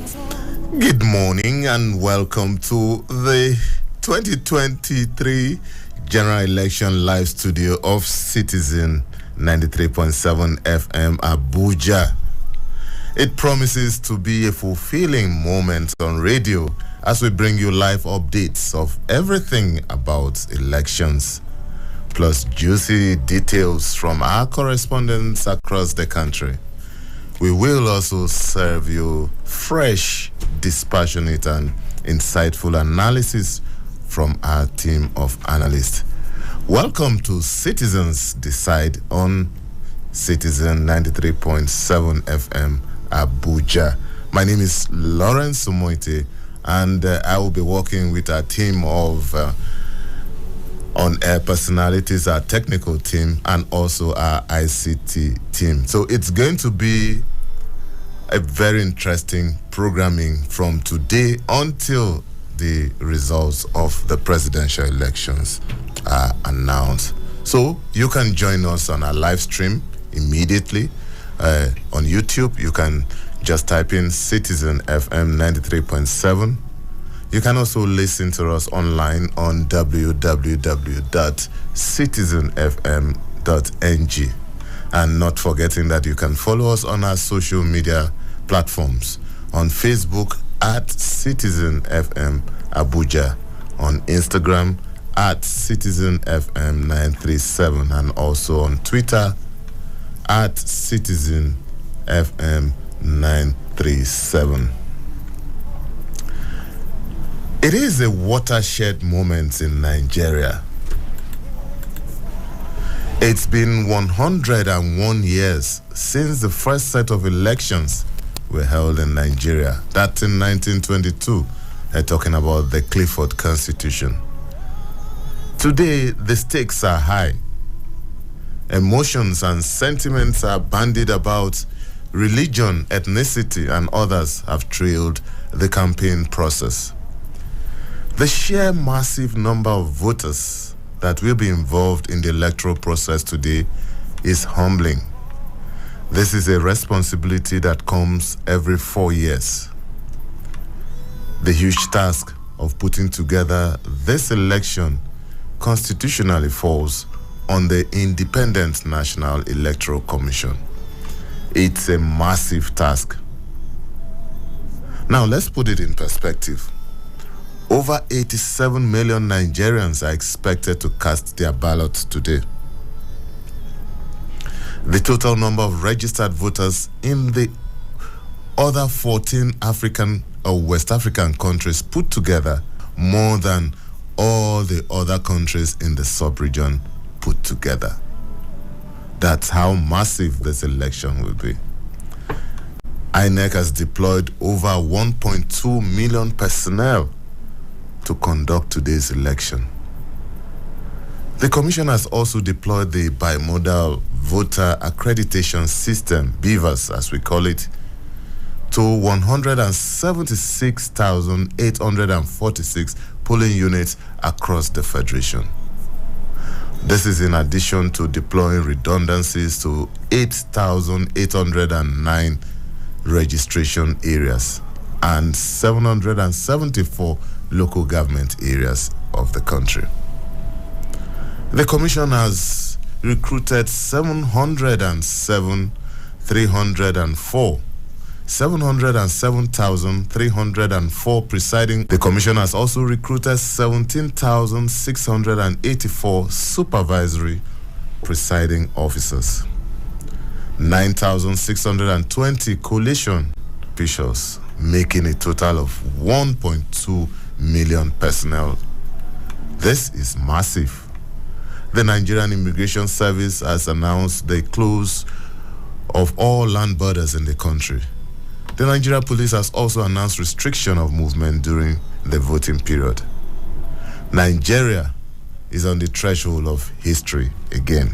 Good morning and welcome to the 2023 General Election Live Studio of Citizen 93.7 FM Abuja. It promises to be a fulfilling moment on radio as we bring you live updates of everything about elections, plus juicy details from our correspondents across the country. We will also serve you fresh, dispassionate, and insightful analysis from our team of analysts. Welcome to Citizens Decide on Citizen 93.7 FM Abuja. My name is Lawrence Sumoite, and I will be working with our team of on-air personalities, our technical team, and also our ICT team. So it's going to be a very interesting programming from today until the results of the presidential elections are announced. So you can join us on our live stream immediately on YouTube. You can just type in Citizen FM 93.7. You can also listen to us online on www.citizenfm.ng. And not forgetting that you can follow us on our social media platforms. On Facebook at Citizen FM Abuja, on Instagram at Citizen FM 937, and also on Twitter at Citizen FM 937. It is a watershed moment in Nigeria. It's been 101 years since the first set of elections were held in Nigeria. That in 1922. They're talking about the Clifford Constitution. Today, the stakes are high. Emotions and sentiments are bandied about. Religion, ethnicity, and others have trailed the campaign process. The sheer massive number of voters that will be involved in the electoral process today is humbling. This is a responsibility that comes every 4 years. The huge task of putting together this election constitutionally falls on the Independent National Electoral Commission. It's a massive task. Now let's put it in perspective. Over 87 million Nigerians are expected to cast their ballots today. The total number of registered voters in the other 14 African or West African countries put together more than all the other countries in the sub-region put together. That's how massive this election will be. INEC has deployed over 1.2 million personnel to conduct today's election. The Commission has also deployed the bimodal voter accreditation system, BVAS as we call it, to 176,846 polling units across the Federation. This is in addition to deploying redundancies to 8,809 registration areas and 774 local government areas of the country. The Commission has recruited 707,304 presiding. The Commission has also recruited 17,684 supervisory presiding officers, 9,620 coalition officials, making a total of 1.2 million personnel. This is massive. The Nigerian Immigration Service has announced the close of all land borders in the country. The Nigeria Police has also announced restriction of movement during the voting period. Nigeria is on the threshold of history again.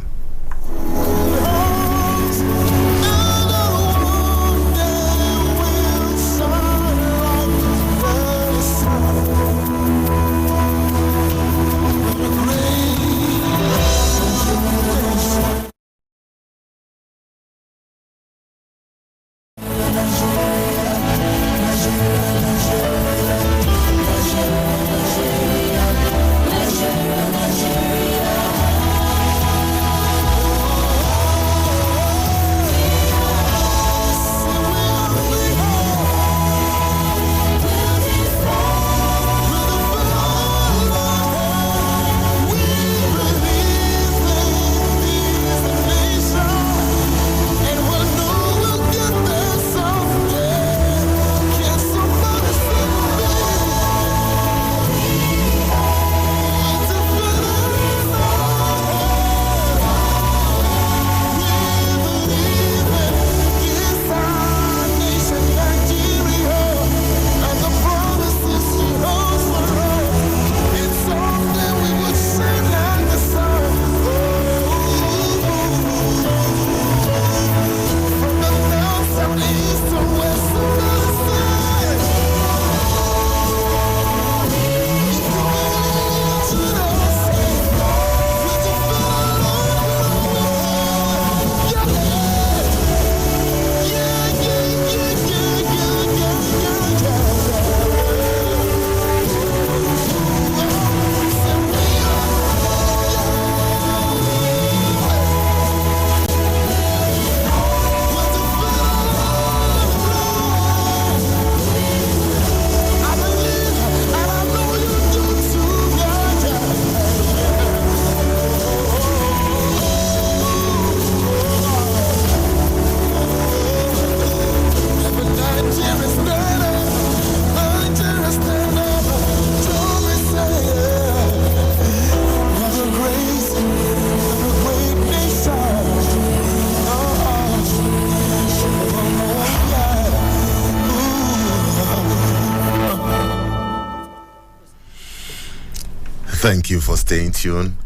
Thank you for staying tuned.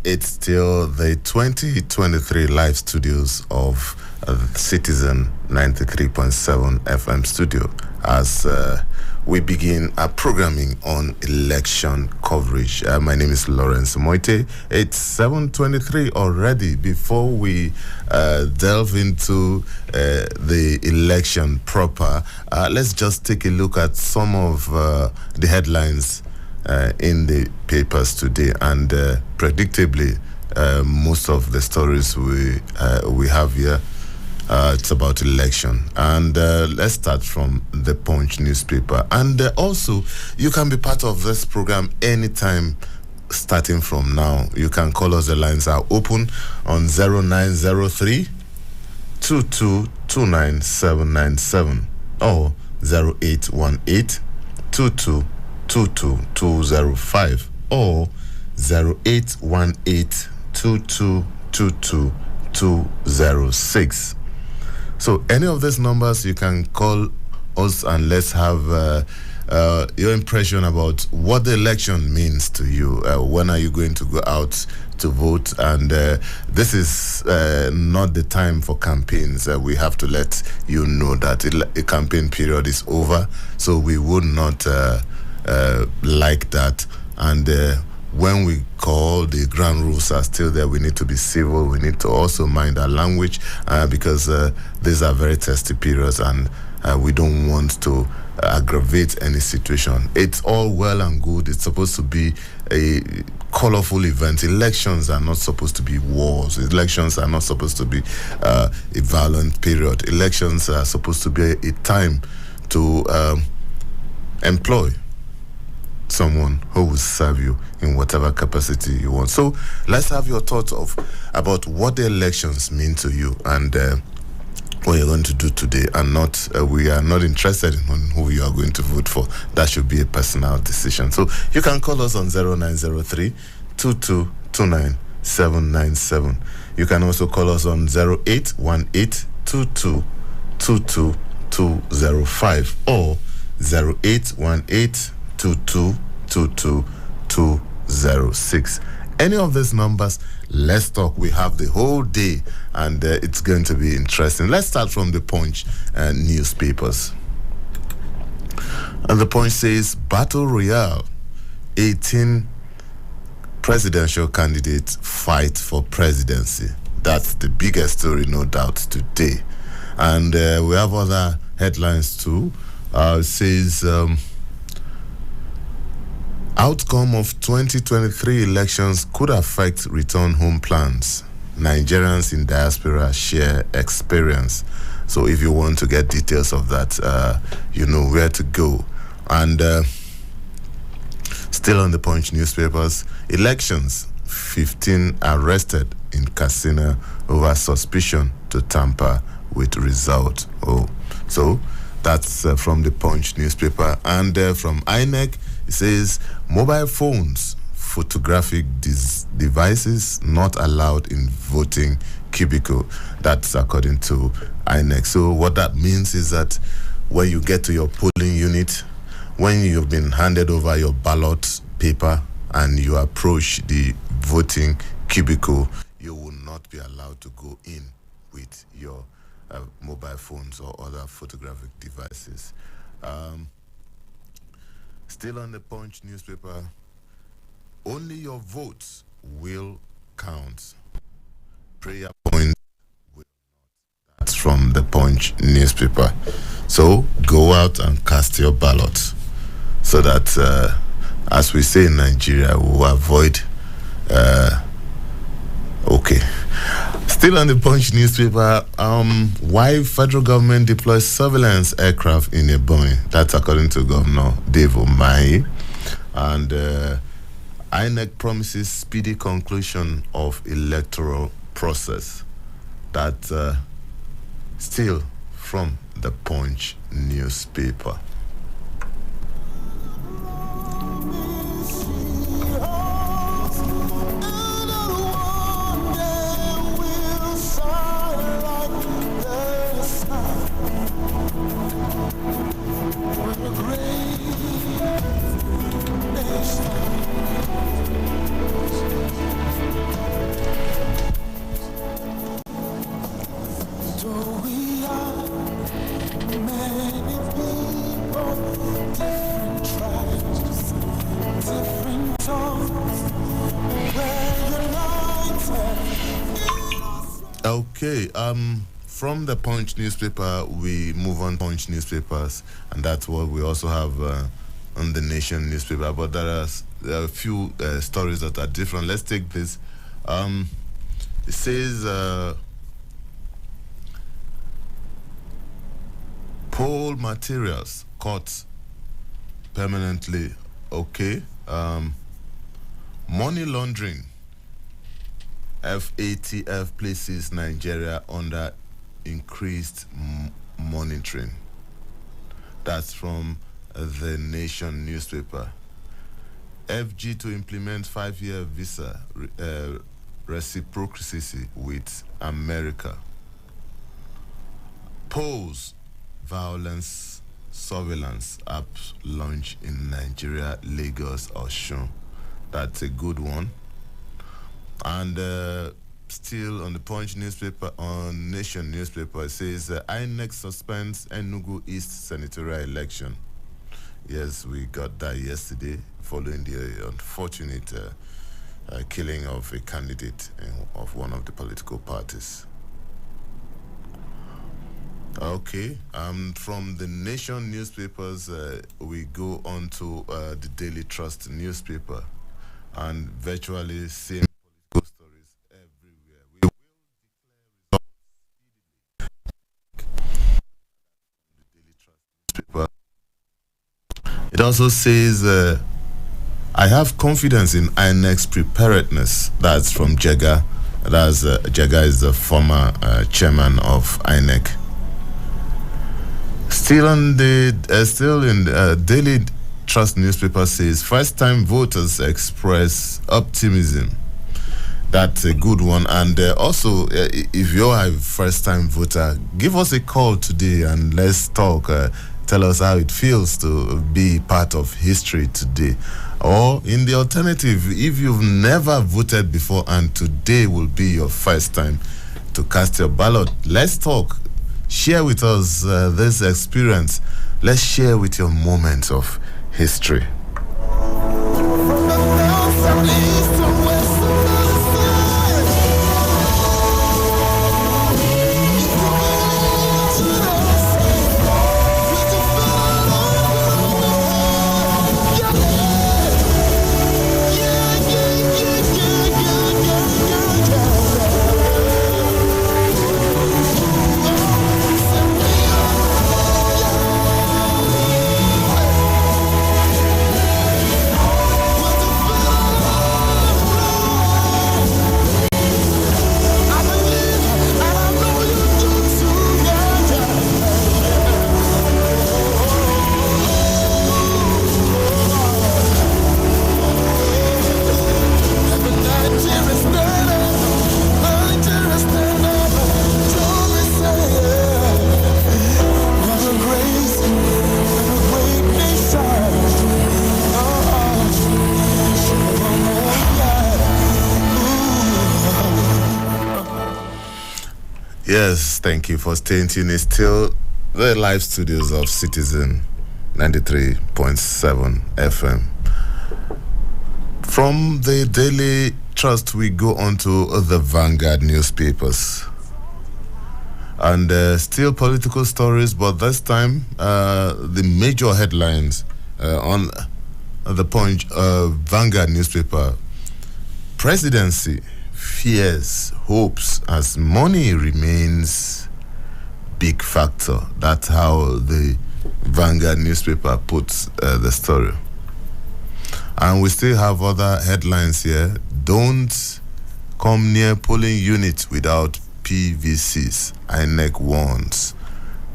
It's still the 2023 live studios of Citizen 93.7 FM studio as we begin our programming on election coverage. My name is Lawrence Moite. It's 7:23 already. Before we delve into the election proper, let's just take a look at some of the headlines in the papers today, and predictably, most of the stories we have here, it's about election. And let's start from the Punch newspaper. And also, you can be part of this program anytime. Starting from now, you can call us. The lines are open on 0903 2229797 or 0818 2222205 or 0818-2222-206. So any of these numbers, you can call us and let's have your impression about what the election means to you. When are you going to go out to vote? And this is not the time for campaigns. We have to let you know that a campaign period is over, so we would not like that. And when we call, the ground rules are still there. We need to be civil. We need to also mind our language because these are very testy periods, and we don't want to aggravate any situation. It's all well and good. It's supposed to be a colorful event. Elections are not supposed to be wars. Elections are not supposed to be a violent period. Elections are supposed to be a time to employ someone who will serve you in whatever capacity you want. So let's have your thoughts about what the elections mean to you and what you're going to do today, and not we are not interested in who you are going to vote for. That should be a personal decision. So you can call us on 0903 2229797. You can also call us on 0818 2222205 or 0818 2222206. Any of these numbers, let's talk. We have the whole day, and it's going to be interesting. Let's start from the Punch newspapers. And the Punch says, Battle Royale, 18 presidential candidates fight for presidency. That's the biggest story, no doubt, today. And we have other headlines too. It says, outcome of 2023 elections could affect return home plans. Nigerians in diaspora share experience. So if you want to get details of that, you know where to go. And still on the Punch newspapers, elections, 15 arrested in Katsina over suspicion to tamper with result. So that's from the Punch newspaper. And from INEC, it says mobile phones, photographic devices not allowed in voting cubicle. That's according to INEC. So what that means is that when you get to your polling unit, when you've been handed over your ballot paper and you approach the voting cubicle, you will not be allowed to go in with your mobile phones or other photographic devices. Still on the Punch newspaper, only your votes will count. Prayer point will not. That's from the Punch newspaper. So go out and cast your ballot so that, as we say in Nigeria, we'll avoid. Okay. Still on the Punch newspaper, why federal government deploys surveillance aircraft in Ebonyi? That's according to Governor Dave Umahi. And INEC promises speedy conclusion of electoral process. That still from the Punch newspaper. Okay. From the Punch newspaper, we move on to Punch newspapers, and that's what we also have on the Nation newspaper. But there are a few stories that are different. Let's take this. It says pole materials caught permanently. Okay. Money laundering. FATF places Nigeria under increased monitoring. That's from the Nation newspaper. FG to implement 5-year visa reciprocity with America. Pose violence surveillance app launch in Nigeria, Lagos, Osun. That's a good one. And still on the Punch newspaper, on Nation newspaper, it says INEC suspends Enugu East senatorial election. Yes, we got that yesterday following the unfortunate killing of a candidate of one of the political parties. Okay, from the Nation newspapers, we go on to the Daily Trust newspaper, and virtually same political stories everywhere. We will declare the Daily Trust newspaper. It also says, I have confidence in INEC's preparedness. That's from Jega. Jega is the former chairman of INEC. Still in the Daily Trust newspaper says first-time voters express optimism. That's a good one. And also, if you're a first-time voter, give us a call today and let's talk. Tell us how it feels to be part of history today. Or in the alternative, if you've never voted before and today will be your first time to cast your ballot, let's talk. Share with us this experience. Let's share with your moments of history. Yes, thank you for staying tuned. It's still the live studios of Citizen 93.7 FM. From the Daily Trust, we go on to the Vanguard newspapers. And still political stories, but this time the major headlines on the Punch Vanguard newspaper. Presidency fears, hopes as money remains big factor. That's how the Vanguard newspaper puts the story. And we still have other headlines here. Don't come near polling units without PVCs. INEC warns.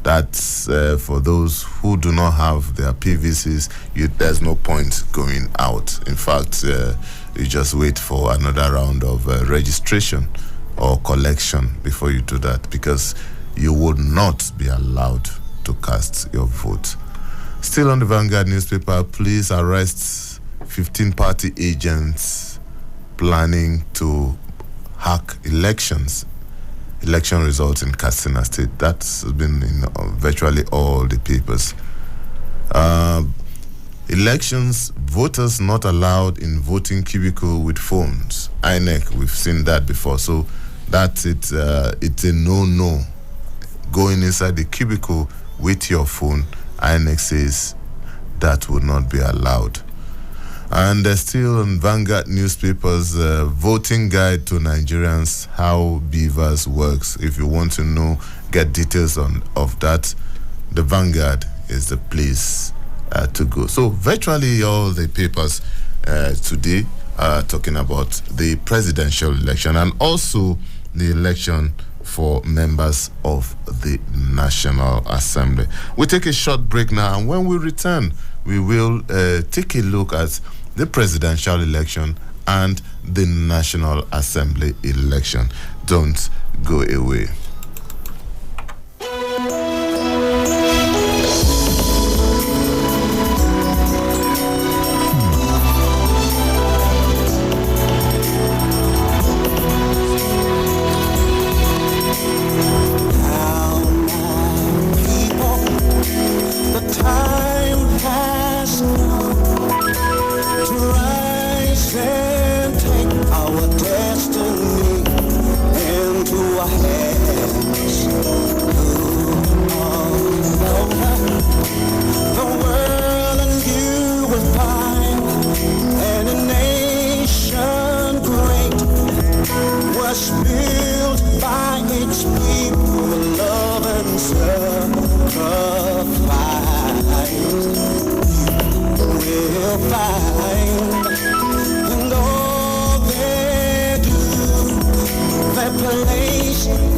That's for those who do not have their PVCs. There's no point going out. In fact, you just wait for another round of registration or collection before you do that, because you would not be allowed to cast your vote. Still on the Vanguard newspaper, police arrest 15 party agents planning to hack election results in Katsina State. That's been in virtually all the papers. Elections, voters not allowed in voting cubicle with phones. INEC, we've seen that before. So That's it. It's a no-no. Going inside the cubicle with your phone, INEC says that will not be allowed. And still on Vanguard newspapers, voting guide to Nigerians, how Beavers works. If you want to know, get details of that, the Vanguard is the place to go. So virtually all the papers today are talking about the presidential election and also the election for members of the National Assembly. We take a short break now, and when we return, we will take a look at the presidential election and the National Assembly election. Don't go away.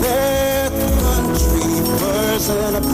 Their country, person